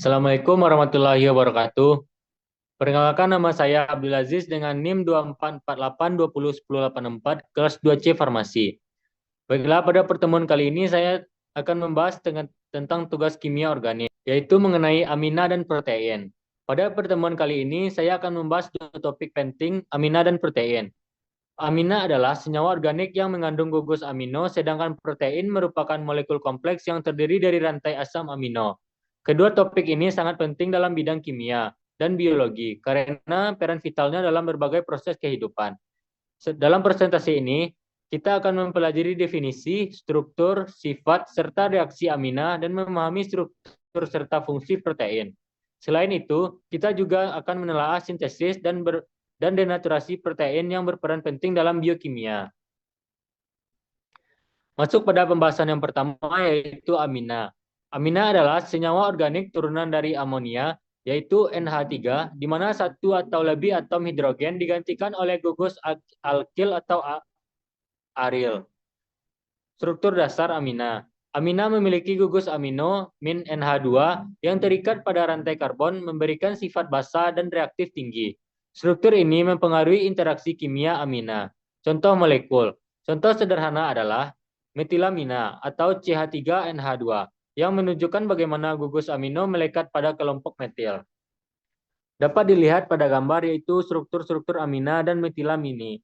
Assalamualaikum warahmatullahi wabarakatuh. Perkenalkan, nama saya Abdul Aziz dengan NIM 2448201084 kelas 2C Farmasi. Baiklah, pada pertemuan kali ini saya akan membahas tentang tugas kimia organik, yaitu mengenai amina dan protein. Pada pertemuan kali ini saya akan membahas dua topik penting, amina dan protein. Amina adalah senyawa organik yang mengandung gugus amino, sedangkan protein merupakan molekul kompleks yang terdiri dari rantai asam amino. Kedua topik ini sangat penting dalam bidang kimia dan biologi karena peran vitalnya dalam berbagai proses kehidupan. Dalam presentasi ini, kita akan mempelajari definisi, struktur, sifat, serta reaksi amina dan memahami struktur serta fungsi protein. Selain itu, kita juga akan menelaah sintesis dan denaturasi protein yang berperan penting dalam biokimia. Masuk pada pembahasan yang pertama, yaitu amina. Amina adalah senyawa organik turunan dari amonia, yaitu NH3, di mana satu atau lebih atom hidrogen digantikan oleh gugus alkil atau aril. Struktur dasar amina. Amina memiliki gugus amino min NH2 yang terikat pada rantai karbon, memberikan sifat basa dan reaktif tinggi. Struktur ini mempengaruhi interaksi kimia amina. Contoh molekul. Contoh sederhana adalah metilamina atau CH3NH2 yang menunjukkan bagaimana gugus amino melekat pada kelompok metil. Dapat dilihat pada gambar, yaitu struktur-struktur amina dan metilamini.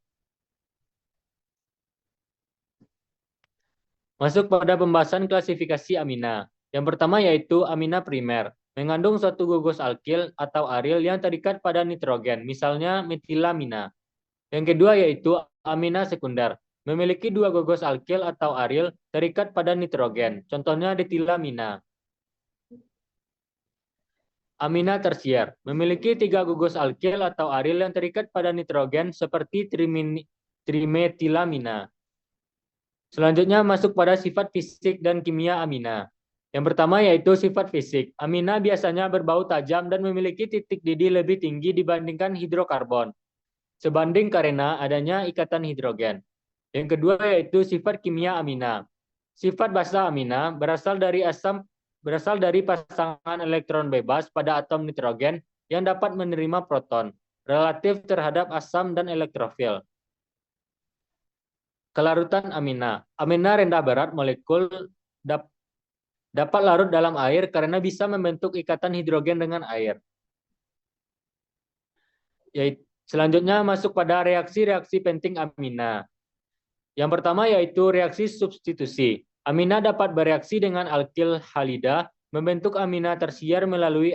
Masuk pada pembahasan klasifikasi amina. Yang pertama yaitu amina primer, mengandung suatu gugus alkil atau aril yang terikat pada nitrogen, misalnya metilamina. Yang kedua yaitu amina sekunder, memiliki dua gugus alkil atau aril terikat pada nitrogen, contohnya detilamina. Amina tersier, memiliki tiga gugus alkil atau aril yang terikat pada nitrogen seperti trimetilamina. Selanjutnya masuk pada sifat fisik dan kimia amina. Yang pertama yaitu sifat fisik. Amina biasanya berbau tajam dan memiliki titik didih lebih tinggi dibandingkan hidrokarbon, sebanding karena adanya ikatan hidrogen. Yang kedua yaitu sifat kimia amina. Sifat basa amina berasal dari pasangan elektron bebas pada atom nitrogen yang dapat menerima proton, relatif terhadap asam dan elektrofil. Kelarutan amina. Amina rendah berat molekul dapat larut dalam air karena bisa membentuk ikatan hidrogen dengan air. Selanjutnya masuk pada reaksi-reaksi penting amina. Yang pertama yaitu reaksi substitusi. Amina dapat bereaksi dengan alkil halida, membentuk amina tersier melalui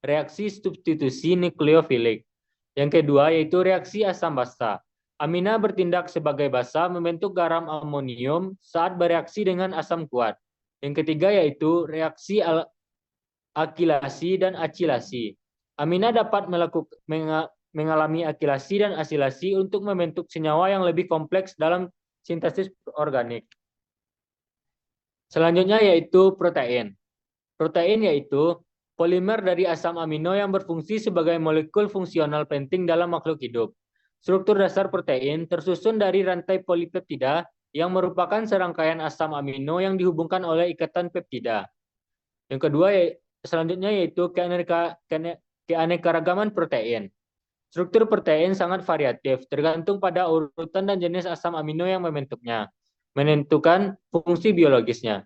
reaksi substitusi nukleofilik. Yang kedua yaitu reaksi asam basa. Amina bertindak sebagai basa, membentuk garam amonium saat bereaksi dengan asam kuat. Yang ketiga yaitu reaksi akilasi dan acilasi. Amina dapat mengalami akilasi dan asilasi untuk membentuk senyawa yang lebih kompleks dalam sintesis organik. Selanjutnya yaitu protein. Protein yaitu polimer dari asam amino yang berfungsi sebagai molekul fungsional penting dalam makhluk hidup. Struktur dasar protein tersusun dari rantai polipeptida yang merupakan serangkaian asam amino yang dihubungkan oleh ikatan peptida. Yang kedua selanjutnya yaitu keanekaragaman protein. Struktur protein sangat variatif, tergantung pada urutan dan jenis asam amino yang membentuknya, menentukan fungsi biologisnya.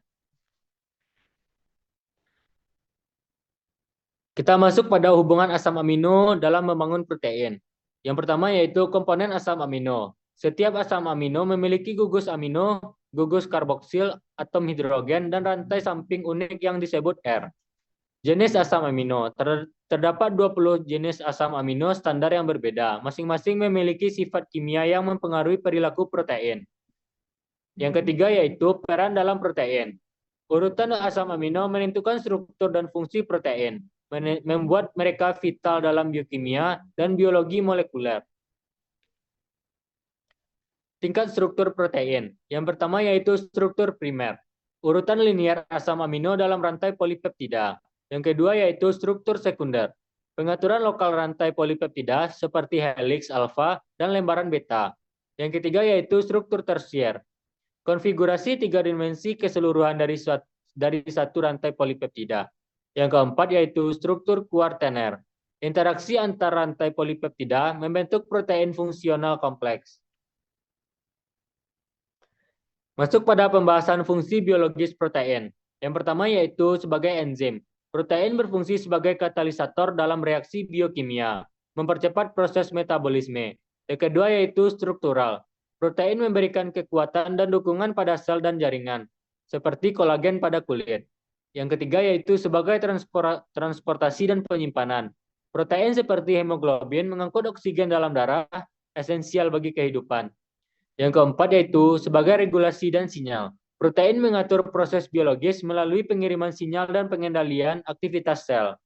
Kita masuk pada hubungan asam amino dalam membangun protein. Yang pertama yaitu komponen asam amino. Setiap asam amino memiliki gugus amino, gugus karboksil, atom hidrogen, dan rantai samping unik yang disebut R. Jenis asam amino. Terdapat 20 jenis asam amino standar yang berbeda. Masing-masing memiliki sifat kimia yang mempengaruhi perilaku protein. Yang ketiga yaitu peran dalam protein. Urutan asam amino menentukan struktur dan fungsi protein, membuat mereka vital dalam biokimia dan biologi molekuler. Tingkat struktur protein. Yang pertama yaitu struktur primer. Urutan linear asam amino dalam rantai polipeptida. Yang kedua yaitu struktur sekunder. Pengaturan lokal rantai polipeptida seperti helix alfa dan lembaran beta. Yang ketiga yaitu struktur tersier. Konfigurasi tiga dimensi keseluruhan dari satu rantai polipeptida. Yang keempat yaitu struktur kuartener. Interaksi antar rantai polipeptida membentuk protein fungsional kompleks. Masuk pada pembahasan fungsi biologis protein. Yang pertama yaitu sebagai enzim. Protein berfungsi sebagai katalisator dalam reaksi biokimia, mempercepat proses metabolisme. Yang kedua yaitu struktural. Protein memberikan kekuatan dan dukungan pada sel dan jaringan, seperti kolagen pada kulit. Yang ketiga yaitu sebagai transportasi dan penyimpanan. Protein seperti hemoglobin mengangkut oksigen dalam darah, esensial bagi kehidupan. Yang keempat yaitu sebagai regulasi dan sinyal. Protein mengatur proses biologis melalui pengiriman sinyal dan pengendalian aktivitas sel.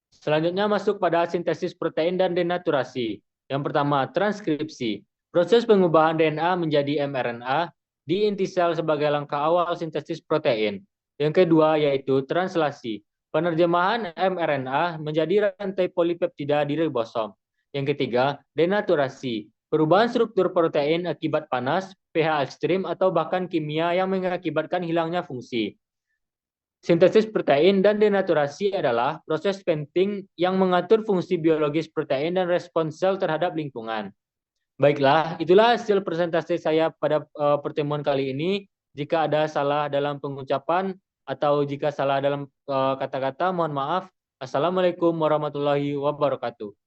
Selanjutnya masuk pada sintesis protein dan denaturasi. Yang pertama, transkripsi. Proses pengubahan DNA menjadi mRNA di inti sel sebagai langkah awal sintesis protein. Yang kedua yaitu translasi. Penerjemahan mRNA menjadi rantai polipeptida di ribosom. Yang ketiga, denaturasi. Perubahan struktur protein akibat panas, pH ekstrim, atau bahkan kimia yang mengakibatkan hilangnya fungsi. Sintesis protein dan denaturasi adalah proses penting yang mengatur fungsi biologis protein dan respons sel terhadap lingkungan. Baiklah, itulah hasil presentasi saya pada pertemuan kali ini. Jika ada salah dalam pengucapan atau jika salah dalam kata-kata, mohon maaf. Assalamualaikum warahmatullahi wabarakatuh.